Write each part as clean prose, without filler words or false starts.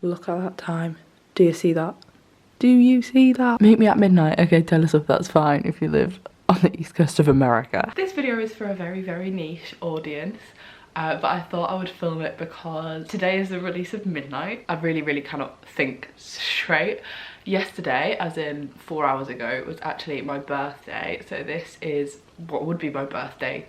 Look at that time. Do you see that? Do you see that? Meet me at midnight. Okay, tell us if that's fine if you live on the east coast of America. This video is for a very, very niche audience. But I thought I would film it because today is the release of Midnight. I really cannot think straight. Yesterday, as in 4 hours ago, was actually my birthday. So this is what would be my birthday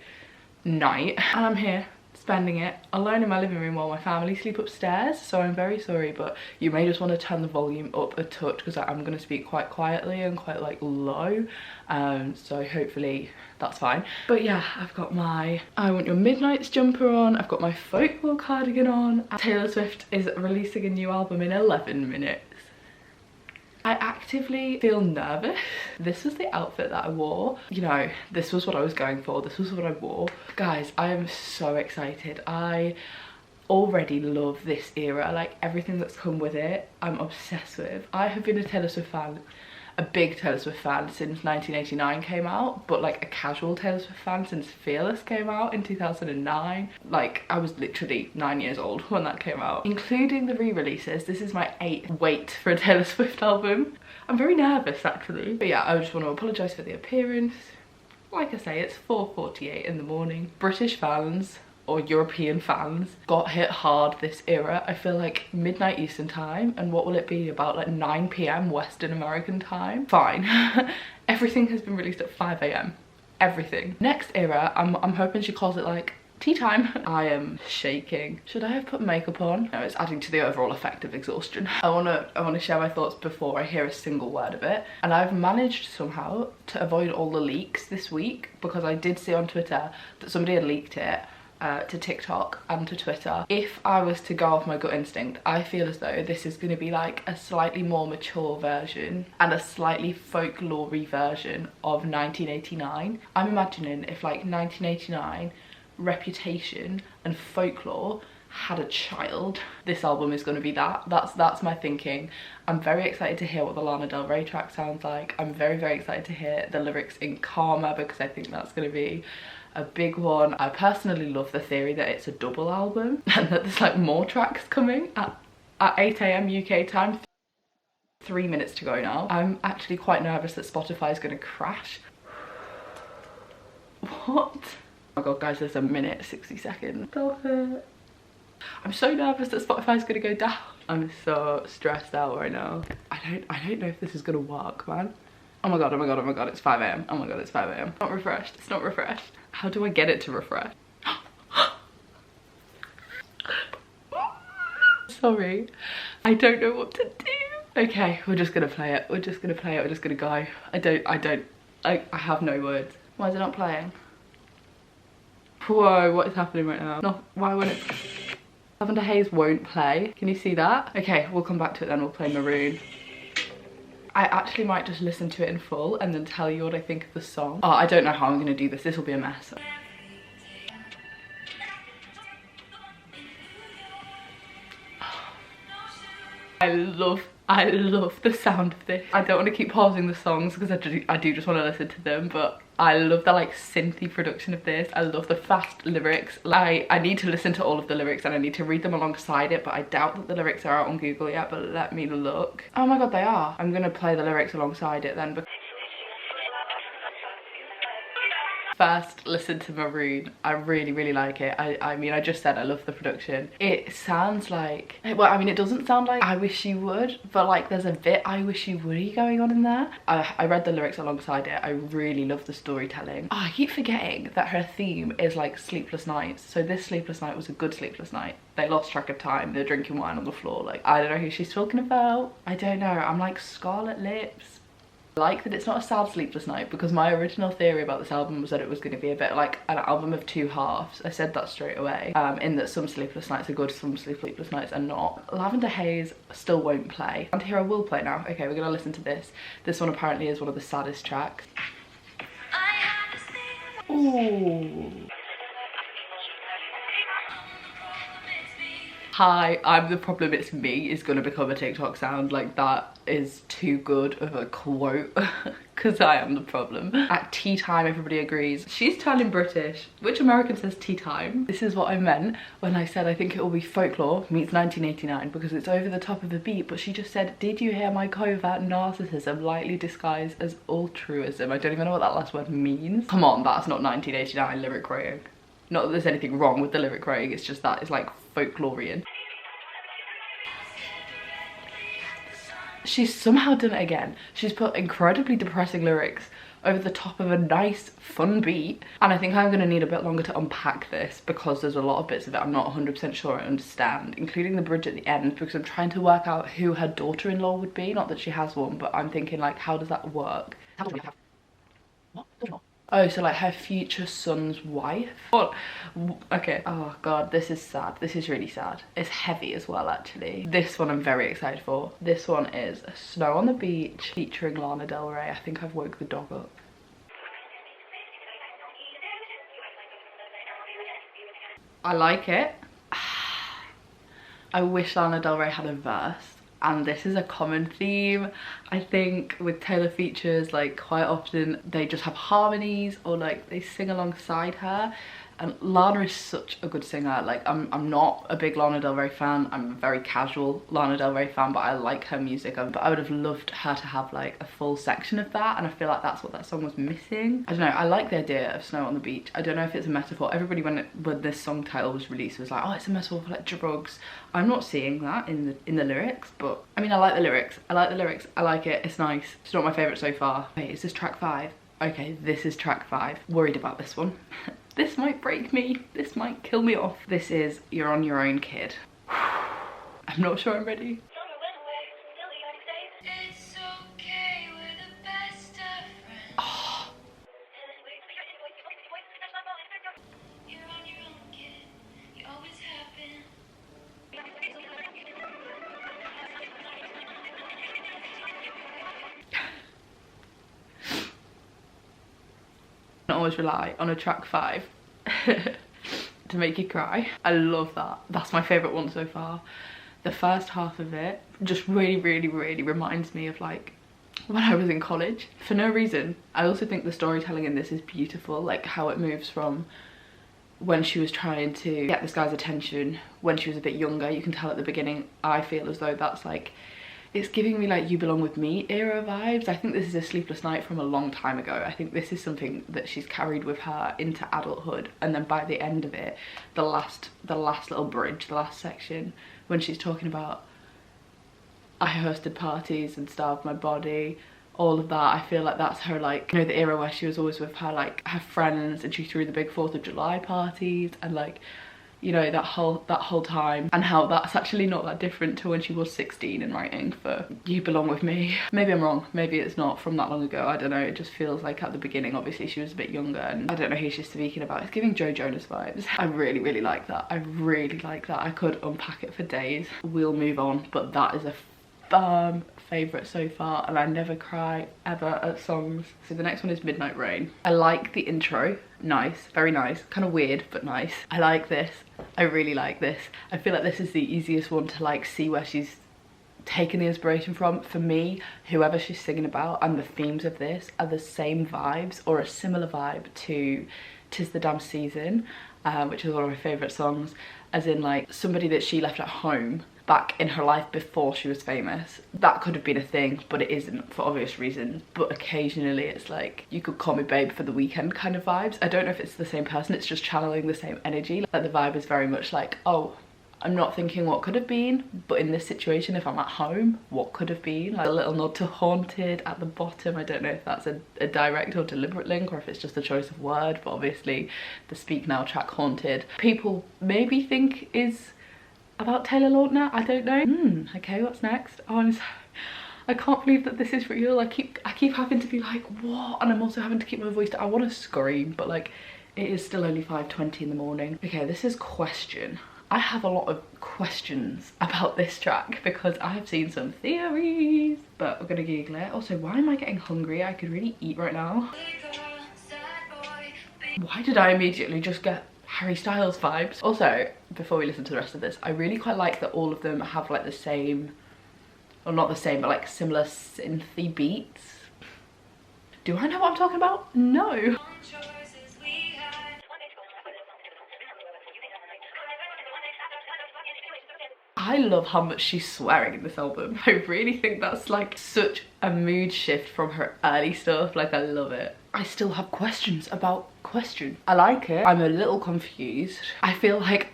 night. And I'm here spending it alone in my living room while my family sleep upstairs. So I'm very sorry, but you may just want to turn the volume up a touch because I'm going to speak quite quietly and quite like low. So hopefully that's fine. But yeah, I've got my I Want Your Midnights jumper on. I've got my folklore cardigan on. Taylor Swift is releasing a new album in 11 minutes. I actively feel nervous. This was the outfit that I wore. You know, this was what I was going for. This was what I wore. Guys, I am so excited. I already love this era. Like, everything that's come with it, I'm obsessed with. I have been a Taylor Swift fan, a big Taylor Swift fan since 1989 came out, but like a casual Taylor Swift fan since Fearless came out in 2009. Like, I was literally 9 years old when that came out. Including the re-releases, this is my 8th wait for a Taylor Swift album. I'm very nervous actually. But yeah, I just want to apologise for the appearance. Like I say, it's 4:48 in the morning. British fans or European fans got hit hard this era. I feel like midnight Eastern time, and what will it be, about like 9 PM Western American time? Fine. Everything has been released at 5 AM. Everything. Next era, I'm hoping she calls it like tea time. I am shaking. Should I have put makeup on? No, it's adding to the overall effect of exhaustion. I wanna share my thoughts before I hear a single word of it. And I've managed somehow to avoid all the leaks this week, because I did see on Twitter that somebody had leaked it to TikTok and to Twitter. If I was to go off my gut instinct, I feel as though this is going to be like a slightly more mature version and a slightly folklore-y version of 1989. I'm imagining if like 1989, Reputation and Folklore had a child, this album is going to be that. That's my thinking. I'm very excited to hear what the Lana Del Rey track sounds like. I'm very excited to hear the lyrics in Karma, because I think that's going to be a big one. I personally love the theory that it's a double album and that there's like more tracks coming at 8 AM UK time. 3 minutes to go now. I'm actually quite nervous that Spotify is going to crash. What? Oh my god, guys, there's a minute 60 seconds. Stop it. I'm so nervous that Spotify's gonna go down. I'm so stressed out right now. I don't know if this is gonna work, man. Oh my god, it's 5 AM. Oh my god, it's 5 AM. Not refreshed, it's not refreshed. How do I get it to refresh? Sorry, I don't know what to do. Okay, we're just gonna play it. We're just gonna go. I have no words. Why is it not playing? Whoa, what is happening right now? No, why won't it? Lavender Haze won't play. Can you see that? Okay, we'll come back to it then. We'll play Maroon. I actually might just listen to it in full and then tell you what I think of the song. Oh, I don't know how I'm gonna do this. This will be a mess. I love the sound of this. I don't want to keep pausing the songs because I do just want to listen to them, but I love the like synthy production of this. I love the fast lyrics. Like, I need to listen to all of the lyrics and I need to read them alongside it, but I doubt that the lyrics are out on Google yet, but let me look. Oh my god, they are. I'm gonna play the lyrics alongside it then. First, listen to Maroon. I really like it. I mean, I just said I love the production. It sounds like, well, I mean, it doesn't sound like I Wish You Would, but like there's a bit I Wish You Would-y going on in there. I read the lyrics alongside it. I really love the storytelling. Oh, I keep forgetting that her theme is like sleepless nights. So this sleepless night was a good sleepless night. They lost track of time. They're drinking wine on the floor. Like, I don't know who she's talking about. I don't know. I'm like scarlet lips. I like that it's not a sad sleepless night, because my original theory about this album was that it was going to be a bit like an album of two halves. I said that straight away, in that some sleepless nights are good, some sleepless nights are not. Lavender Haze still won't play. And here I will play now. Okay, we're gonna listen to this. This one apparently is one of the saddest tracks. Ooh. Hi, I'm the problem, it's me is gonna become a TikTok sound. Like, that is too good of a quote because I am the problem. At tea time, everybody agrees. She's turning British. Which American says tea time? This is what I meant when I said I think it will be folklore meets 1989 because it's over the top of the beat, but she just said, did you hear my covert narcissism lightly disguised as altruism? I don't even know what that last word means. Come on, that's not 1989 lyric writing. Not that there's anything wrong with the lyric writing, it's just that it's like folklorian. She's somehow done it again. She's put incredibly depressing lyrics over the top of a nice, fun beat. And I think I'm gonna need a bit longer to unpack this because there's a lot of bits of it I'm not 100% sure I understand, including the bridge at the end, because I'm trying to work out who her daughter-in-law would be. Not that she has one, but I'm thinking like, how does that work? What? Oh, so like her future son's wife? What? Okay. Oh god, this is sad. This is really sad. It's heavy as well, actually. This one I'm very excited for. This one is Snow on the Beach featuring Lana Del Rey. I think I've woke the dog up. I like it. I wish Lana Del Rey had a verse. And this is a common theme, I think, with Taylor features. Like, quite often they just have harmonies or like they sing alongside her, and Lana is such a good singer. Like, I'm not a big Lana Del Rey fan, I'm a very casual Lana Del Rey fan, but I like her music. But I would have loved her to have like a full section of that, and I feel like that's what that song was missing. I don't know, I like the idea of Snow on the Beach. I don't know if it's a metaphor. Everybody when this song title was released was like, oh, it's a metaphor for like drugs. I'm not seeing that in the lyrics, but I mean, I like the lyrics. I like the lyrics. I like it. It's nice. It's not my favourite so far. Wait, is this track 5? Okay, this is track 5. Worried about this one. This might break me. This might kill me off. This is You're on Your Own, Kid. I'm not sure I'm ready. Oh. I always rely on a track 5 to make you cry. I love that. That's my favourite one so far. The first half of it just really reminds me of like when I was in college for no reason. I also think the storytelling in this is beautiful, like how it moves from when she was trying to get this guy's attention when she was a bit younger. You can tell at the beginning, I feel as though that's like, it's giving me like You Belong With Me era vibes. I think this is a sleepless night from a long time ago. I think this is something that she's carried with her into adulthood, and then by the end of it, the last little bridge, the last section, when she's talking about I hosted parties and starved my body, all of that, I feel like that's her, like, you know, the era where she was always with her, like, her friends, and she threw the big 4th of July parties, and like, you know, that whole time, and how that's actually not that different to when she was 16 and writing for You Belong With Me. Maybe I'm wrong, maybe it's not from that long ago, I don't know. It just feels like at the beginning, obviously she was a bit younger, and I don't know who she's speaking about. It's giving Joe Jonas vibes. I really like that. I really like that. I could unpack it for days. We'll move on, but that is a firm favourite so far, and I never cry ever at songs. So the next one is Midnight Rain. I like the intro. Nice, very nice, kind of weird but nice. I like this. I really like this. I feel like this is the easiest one to like see where she's taken the inspiration from. For me, whoever she's singing about and the themes of this are the same vibes or a similar vibe to 'Tis the Damn Season, which is one of my favourite songs, as in like somebody that she left at home back in her life before she was famous. That could have been a thing, but it isn't for obvious reasons. But occasionally it's like, you could call me babe for the weekend kind of vibes. I don't know if it's the same person, it's just channeling the same energy. Like the vibe is very much like, oh, I'm not thinking what could have been, but in this situation, if I'm at home, what could have been? Like a little nod to Haunted at the bottom. I don't know if that's a direct or deliberate link, or if it's just a choice of word, but obviously the Speak Now track Haunted, people maybe think is about Taylor Lautner, I don't know. Okay, what's next? Oh, I can't believe that this is real. I keep having to be like, what? And I'm also having to keep my voice down. I want to scream, but like, it is still only 5:20 in the morning. Okay, this is Question. I have a lot of questions about this track because I have seen some theories, but we're gonna Google it. Also, why am I getting hungry? I could really eat right now. Why did I immediately just get Harry Styles vibes. Also, before we listen to the rest of this, I really quite like that all of them have like the same, or not the same, but like similar synthy beats. Do I know what I'm talking about? No. I love how much she's swearing in this album. I really think that's like such a mood shift from her early stuff. Like, I love it. I still have questions about Question. I like it. I'm a little confused. I feel like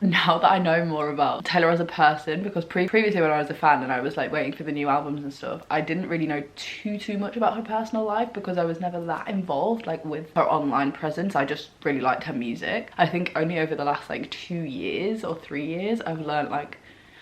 now that I know more about Taylor as a person, because previously when I was a fan and I was like waiting for the new albums and stuff, I didn't really know too much about her personal life because I was never that involved like with her online presence. I just really liked her music. I think only over the last like 2 years or 3 years I've learned like,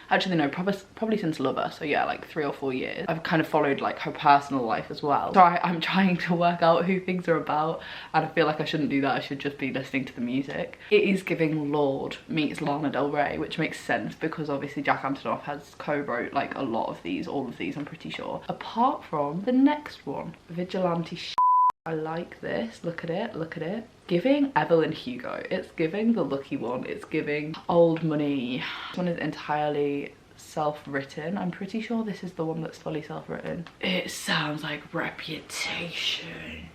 actually no, probably since Lover, so yeah, like 3 or 4 years, I've kind of followed like her personal life as well. So I'm trying to work out who things are about, and I feel like I shouldn't do that. I should just be listening to the music. It is giving Lorde meets Lana Del Rey, which makes sense because obviously Jack Antonoff has co-wrote like a lot of these, all of these I'm pretty sure, apart from the next one, Vigilante Shit. I like this. Look at it, look at it. Giving Evelyn Hugo. It's giving The Lucky One. It's giving Old Money. This one is entirely self-written. I'm pretty sure this is the one that's fully self-written. It sounds like Reputation.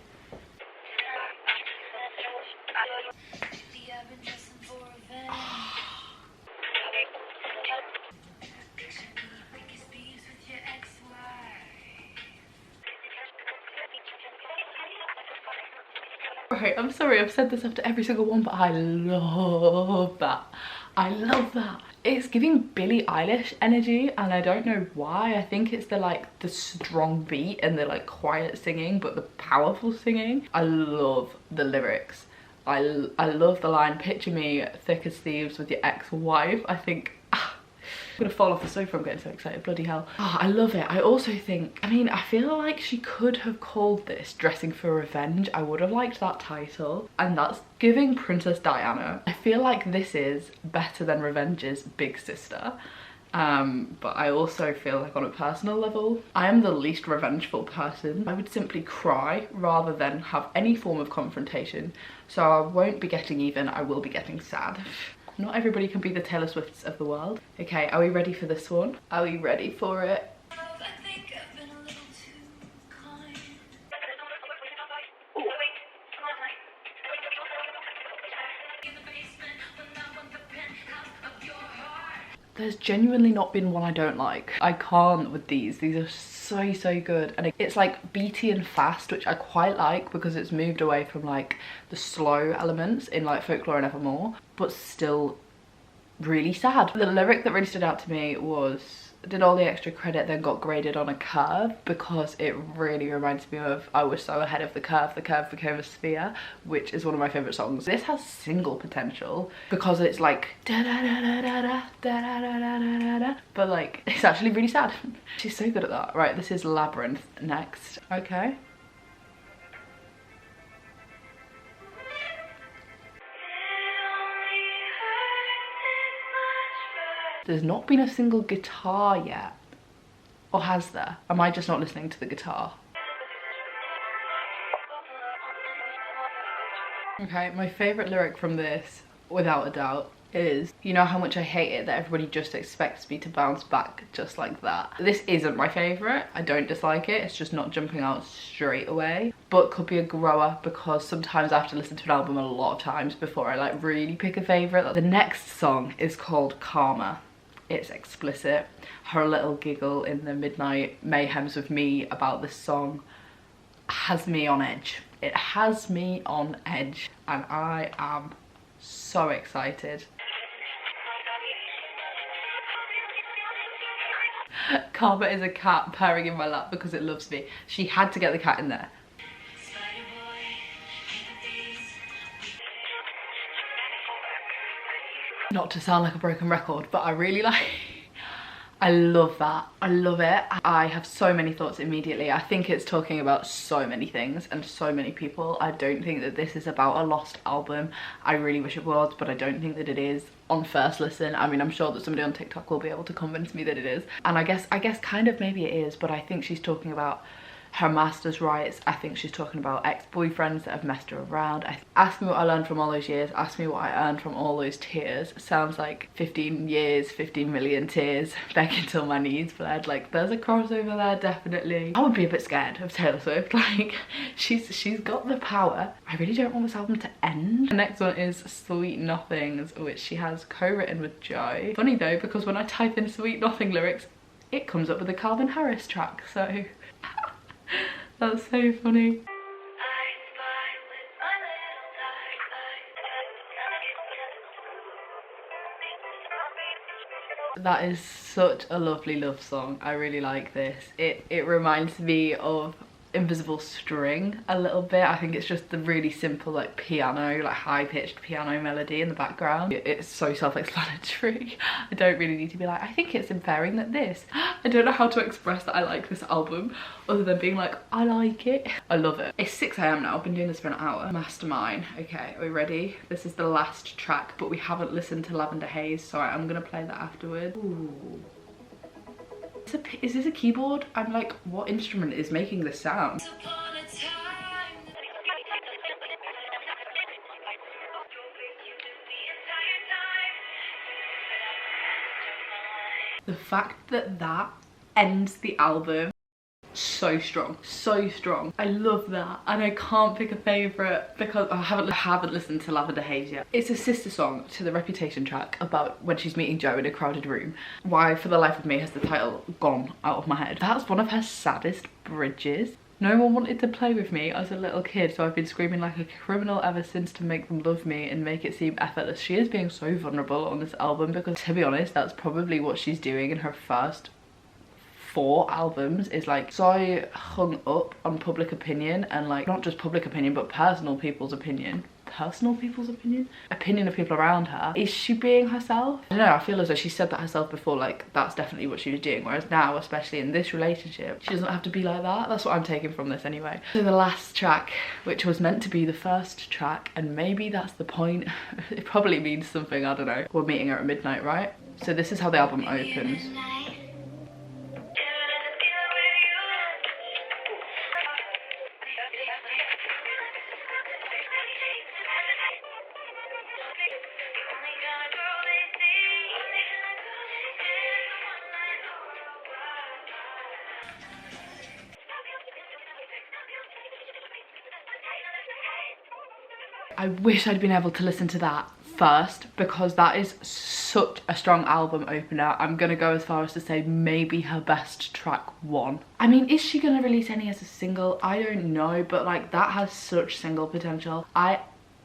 Right, I'm sorry I've said this after every single one, but I love that. I love that. It's giving Billie Eilish energy, and I don't know why. I think it's the strong beat and the like quiet singing, but the powerful singing. I love the lyrics. I love the line, picture me thick as thieves with your ex-wife. I think I'm gonna fall off the sofa, I'm getting so excited, bloody hell. Oh, I love it. I also think, I mean, I feel like she could have called this Dressing for Revenge. I would have liked that title. And that's giving Princess Diana. I feel like this is better than Revenge's big sister. But I also feel like on a personal level, I am the least revengeful person. I would simply cry rather than have any form of confrontation. So I won't be getting even, I will be getting sad. Not everybody can be the Taylor Swifts of the world. Okay, are we ready for this one? Are we ready for it? There's genuinely not been one I don't like. I can't with these. These are so good. And it's like beaty and fast, which I quite like because it's moved away from like the slow elements in like Folklore and Evermore, but still really sad. The lyric that really stood out to me was, did all the extra credit then got graded on a curve, because it really reminds me of I was so ahead of the curve became a sphere, which is one of my favorite songs. This has single potential because it's like da da da da da da da da da da, but like it's actually really sad. She's so good at that. Right, this is Labyrinth next. Okay. There's not been a single guitar yet. Or has there? Am I just not listening to the guitar? Okay, my favourite lyric from this, without a doubt, is, you know how much I hate it that everybody just expects me to bounce back just like that. This isn't my favourite. I don't dislike it. It's just not jumping out straight away. But could be a grower because sometimes I have to listen to an album a lot of times before I like really pick a favourite. The next song is called Karma. It's explicit. Her little giggle in the midnight mayhems with me about this song has me on edge. It has me on edge and I am so excited. Karma is a cat purring in my lap because it loves me. She had to get the cat in there. Not to sound like a broken record, but I really I love that. I love it. I have so many thoughts immediately. I think it's talking about so many things and so many people. I don't think that this is about a lost album. I really wish it was, but I don't think that it is on first listen. I mean, I'm sure that somebody on TikTok will be able to convince me that it is. And I guess kind of maybe it is, but I think she's talking about her master's rights. I think she's talking about ex-boyfriends that have messed her around. Ask me what I learned from all those years. Ask me what I earned from all those tears. Sounds like 15 years, 15 million tears, begging till my knees bled. Like, there's a crossover there, definitely. I would be a bit scared of Taylor Swift. Like, she's got the power. I really don't want this album to end. The next one is Sweet Nothings, which she has co-written with Joe. Funny though, because when I type in Sweet Nothing lyrics, it comes up with a Calvin Harris track, so that's so funny. That is such a lovely love song. I really like this. It reminds me of Invisible String a little bit. I think it's just the really simple like piano, like high-pitched piano melody in the background. It's so self-explanatory. I don't really need to be like, I think it's inferring that this. I don't know how to express that I like this album other than being like, I like it. I love it. It's 6 AM now. I've been doing this for an hour. Mastermind. Okay, are we ready? This is the last track, but we haven't listened to Lavender Haze, so I'm gonna play that afterwards. Ooh. Is this a keyboard? I'm like, what instrument is making this sound? The fact that that ends the album, so strong, so strong. I love that, and I can't pick a favourite because I haven't listened to Lavender Haze yet. It's a sister song to the Reputation track about when she's meeting Joe in a crowded room. Why for the life of me has the title gone out of my head? That's one of her saddest bridges. No one wanted to play with me as a little kid, so I've been screaming like a criminal ever since to make them love me and make it seem effortless. She is being so vulnerable on this album because, to be honest, that's probably what she's doing in her first 4 albums, is like so hung up on public opinion, and like not just public opinion but opinion of people around her. Is she being herself? I don't know, I feel as though she said that herself before, like that's definitely what she was doing, whereas now, especially in this relationship, she doesn't have to be like that. That's what I'm taking from this anyway. So the last track, which was meant to be the first track, and maybe that's the point, it probably means something, I don't know. We're meeting her at midnight, right? So this is how the album opens. I wish I'd been able to listen to that first because that is such a strong album opener. I'm gonna go as far as to say maybe her best track 1. I mean, is she gonna release any as a single? I don't know, but like that has such single potential. I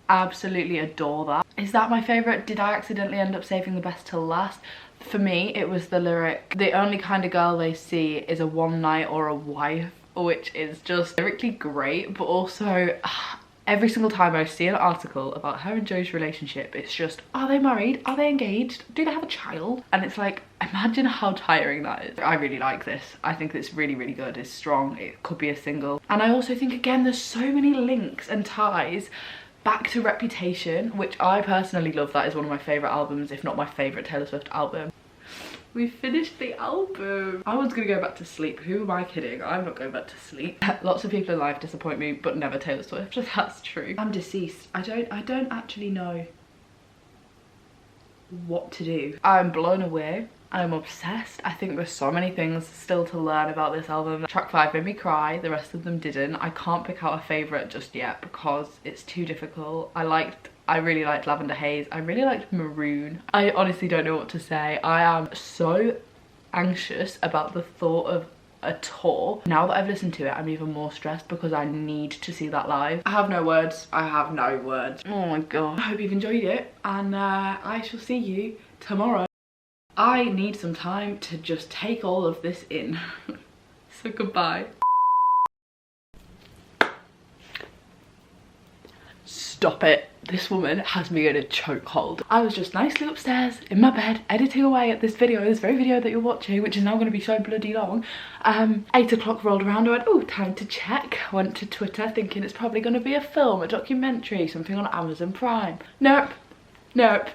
absolutely adore that. Is that my favourite? Did I accidentally end up saving the best till last? For me, it was the lyric, the only kind of girl they see is a one night or a wife, which is just lyrically great, but also every single time I see an article about her and Joe's relationship, it's just, are they married? Are they engaged? Do they have a child? And it's like, imagine how tiring that is. I really like this. I think it's really, really good. It's strong. It could be a single. And I also think, again, there's so many links and ties back to Reputation, which I personally love. That is one of my favourite albums, if not my favourite Taylor Swift album. We finished the album. I was gonna go back to sleep. Who am I kidding? I'm not going back to sleep. Lots of people in life disappoint me, but never Taylor Swift. That's true. I'm deceased. I don't actually know what to do. I'm blown away. I'm obsessed. I think there's so many things still to learn about this album. Track 5 made me cry, the rest of them didn't. I can't pick out a favourite just yet because it's too difficult. I really liked Lavender Haze. I really liked Maroon. I honestly don't know what to say. I am so anxious about the thought of a tour. Now that I've listened to it, I'm even more stressed because I need to see that live. I have no words. I have no words. Oh my god. I hope you've enjoyed it, and I shall see you tomorrow. I need some time to just take all of this in. So goodbye. Stop it. This woman has me in a chokehold. I was just nicely upstairs in my bed editing away at this very video that you're watching, which is now going to be so bloody long. 8 o'clock rolled around. I went, oh, time to check. Went to Twitter thinking it's probably going to be a film, a documentary, something on Amazon Prime. Nope. Nope.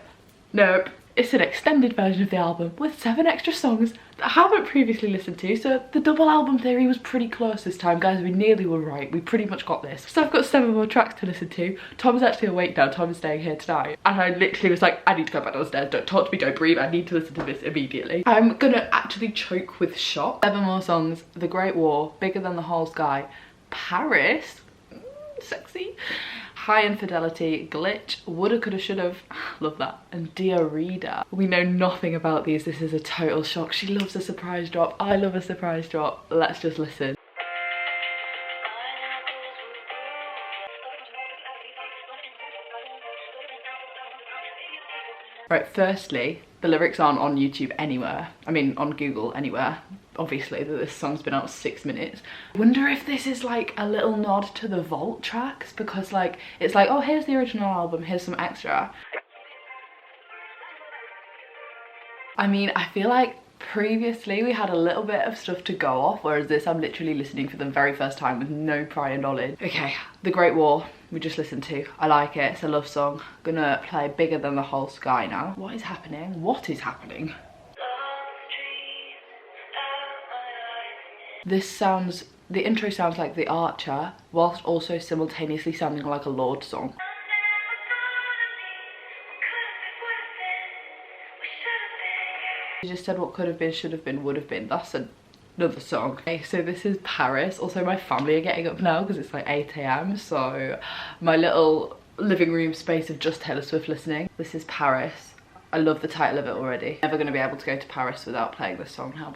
Nope. It's an extended version of the album with 7 extra songs that I haven't previously listened to, so the double album theory was pretty close this time, guys. We nearly were right. We pretty much got this. So I've got 7 more tracks to listen to. Tom's actually awake now. Tom is staying here tonight. And I literally was like, I need to go back downstairs. Don't talk to me, don't breathe. I need to listen to this immediately. I'm gonna actually choke with shock. 7 more songs. The Great War, Bigger Than the Whole Sky, Paris, sexy, High Infidelity, Glitch, Woulda, Coulda, Should've, love that, and Dear Reader. We know nothing about these. This is a total shock. She loves a surprise drop. I love a surprise drop. Let's just listen. Right, firstly, the lyrics aren't on YouTube anywhere. I mean, on Google anywhere. Obviously, this song's been out 6 minutes. I wonder if this is like a little nod to the Vault tracks, because like, it's like, oh, here's the original album, here's some extra. I mean, I feel like previously we had a little bit of stuff to go off, whereas this I'm literally listening for the very first time with no prior knowledge. Okay, The Great War, we just listened to. I like it, it's a love song. Gonna play Bigger Than the Whole Sky now. What is happening? What is happening? This sounds, the intro sounds like The Archer, whilst also simultaneously sounding like a Lorde song. You just said what could have been, should have been, would have been. That's another song. Okay, so this is Paris. Also, my family are getting up now because it's like 8 AM. So my little living room space of just Taylor Swift listening. This is Paris. I love the title of it already. Never gonna be able to go to Paris without playing this song now.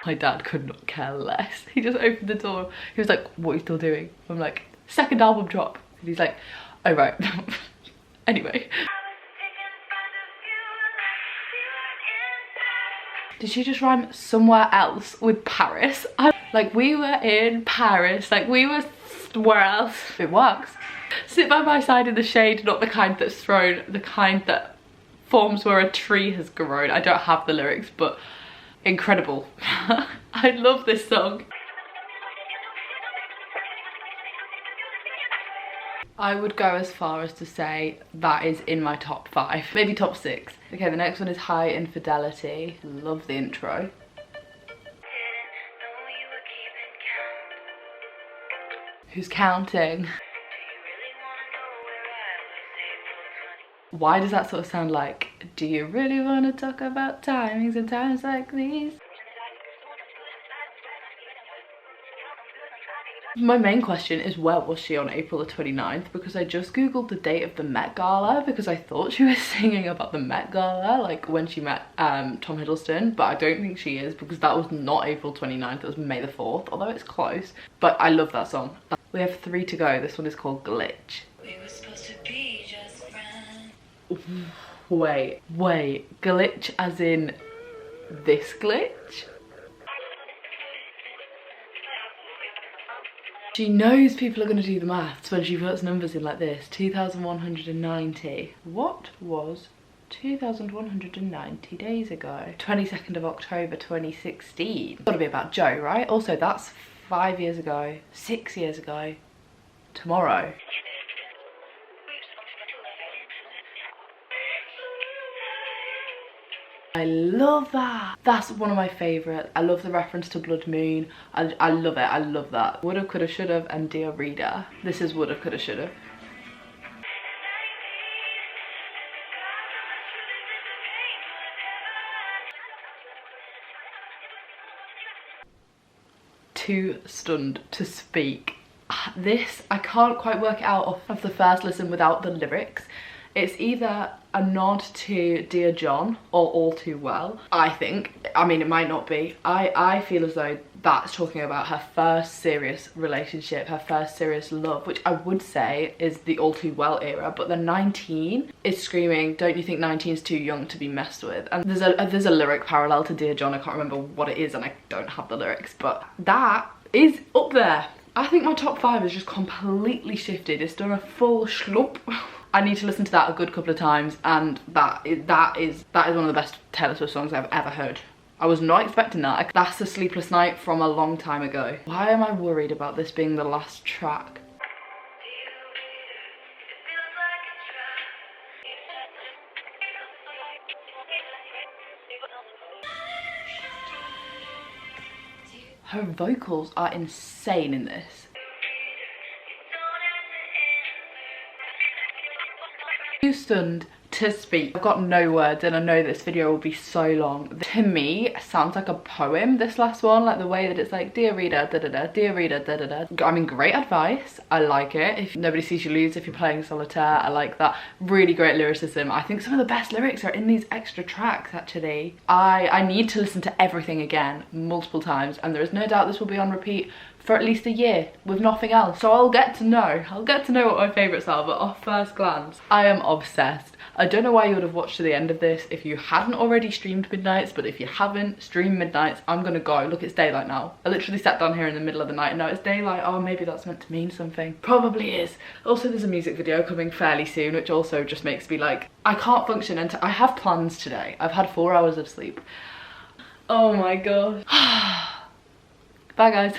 My dad could not care less. He just opened the door. He was like, what are you still doing? I'm like, second album drop. And he's like, oh right. Anyway. Did she just rhyme somewhere else with Paris? Like, we were in Paris. Like, we were where else? It works. Sit by my side in the shade, not the kind that's thrown, the kind that forms where a tree has grown. I don't have the lyrics, but incredible. I love this song. I would go as far as to say that is in my top 5, maybe top 6. Okay, the next one is High Infidelity. Love the intro. Who's counting? Why does that sort of sound like, do you really want to talk about timings and times like these? My main question is, where was she on April the 29th? Because I just googled the date of the Met Gala because I thought she was singing about the Met Gala, like when she met Tom Hiddleston, but I don't think she is because that was not April 29th, it was May the 4th, although it's close. But I love that song. We have 3 to go. This one is called Glitch. We were supposed to be just friends. Wait, glitch as in this glitch? She knows people are going to do the maths when she puts numbers in like this. 2,190. What was 2,190 days ago? 22nd of October 2016. Gotta be about Joe, right? Also, that's 5 years ago, 6 years ago, tomorrow. I love that. That's one of my favourites. I love the reference to Blood Moon. I love it. I love that. Woulda, Coulda, Should've and Dear Reader. This is Woulda, Coulda, Should've. Too stunned to speak. This, I can't quite work it out off of the first listen without the lyrics. It's either a nod to Dear John or All Too Well, I think. I mean, it might not be. I feel as though that's talking about her first serious relationship, her first serious love, which I would say is the All Too Well era, but the 19 is screaming, don't you think 19 is too young to be messed with? And there's a lyric parallel to Dear John. I can't remember what it is and I don't have the lyrics, but that is up there. I think my top 5 has just completely shifted. It's done a full schlup. I need to listen to that a good couple of times, and that is one of the best Taylor Swift songs I've ever heard. I was not expecting that. That's a Sleepless Night from a long time ago. Why am I worried about this being the last track? Her vocals are insane in this. Too stunned to speak. I've got no words and I know this video will be so long. To me, it sounds like a poem, this last one, like the way that it's like, dear reader, da da da, dear reader, da da da. I mean, great advice. I like it. If nobody sees you lose, if you're playing solitaire, I like that. Really great lyricism. I think some of the best lyrics are in these extra tracks, actually. I need to listen to everything again multiple times, and there is no doubt this will be on repeat for at least a year with nothing else. So I'll get to know what my favourites are, but off first glance, I am obsessed. I don't know why you would have watched to the end of this if you hadn't already streamed Midnights, but if you haven't streamed Midnights, I'm gonna go. Look, it's daylight now. I literally sat down here in the middle of the night and now it's daylight. Oh, maybe that's meant to mean something. Probably is. Also, there's a music video coming fairly soon, which also just makes me like, I can't function and I have plans today. I've had 4 hours of sleep. Oh my god. Bye guys.